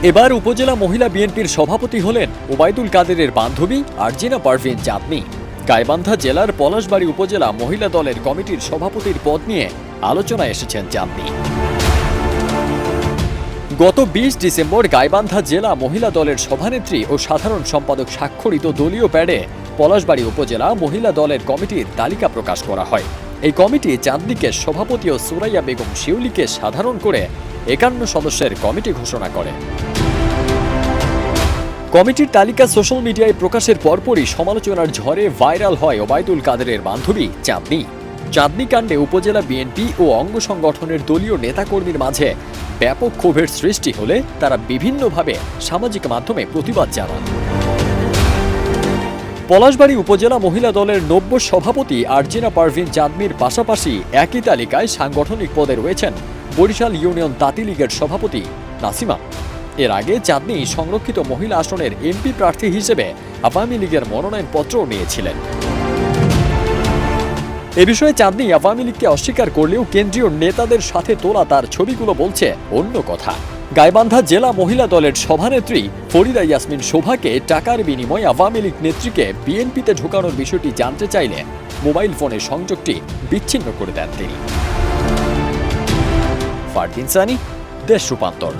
এবার উপজেলা মহিলা বিএনপির সভাপতি হলেন ওবায়দুল কাদেরের বান্ধবী আরজিনা পারভিন চাঁদনী। গাইবান্ধা জেলার পলাশবাড়ী উপজেলা মহিলা দলের কমিটির সভাপতির পদ নিয়ে আলোচনায় এসেছেন চাঁদনী। গত ২০ ডিসেম্বর গাইবান্ধা জেলা মহিলা দলের সভানেত্রী ও সাধারণ সম্পাদক স্বাক্ষরিত দলীয় প্যাডে পলাশবাড়ী উপজেলা মহিলা দলের কমিটির তালিকা প্রকাশ করা হয়। এই কমিটি চাঁদনীকে সভাপতি ও সুরাইয়া বেগম শিউলিকে সাধারণ করে ৫১ সদস্যের কমিটি ঘোষণা করে। কমিটির তালিকা সোশ্যাল মিডিয়ায় প্রকাশের পরপরই সমালোচনার ঝড়ে ভাইরাল হয় ওবায়দুল কাদেরের বান্ধবী চাঁদনী। চাঁদনী কাণ্ডে উপজেলা বিএনপি ও অঙ্গ সংগঠনের দলীয় নেতাকর্মীর মাঝে ব্যাপক ক্ষোভের সৃষ্টি হলে তারা বিভিন্নভাবে সামাজিক মাধ্যমে প্রতিবাদ জানান। পলাশবাড়ী উপজেলা মহিলা দলের নব্য সভাপতি আরজিনা পারভিন চাঁদনীর পাশাপাশি একই তালিকায় সাংগঠনিক পদে রয়েছেন বরিশাল ইউনিয়ন তাঁতি লীগের সভাপতি নাসিমা। এর আগে চাঁদনী সংরক্ষিত মহিলা আসনের এমপি প্রার্থী হিসেবে আওয়ামী লীগের মনোনয়নপত্রও নিয়েছিলেন। এ বিষয়ে চাঁদনী আওয়ামী লীগকে অস্বীকার করলেও কেন্দ্রীয় নেতাদের সাথে তোলা তার ছবিগুলো বলছে অন্য কথা। গাইবান্ধা জেলা মহিলা দলের সভানেত্রী ফরিদা ইয়াসমিন শোভাকে টাকার বিনিময়ে আওয়ামী লীগ নেত্রীকে বিএনপিতে ঢোকানোর বিষয়টি জানতে চাইলে মোবাইল ফোনের সংযোগটি বিচ্ছিন্ন করে দেন তিনি। ফারদিন সানি, দেশ রূপান্তর।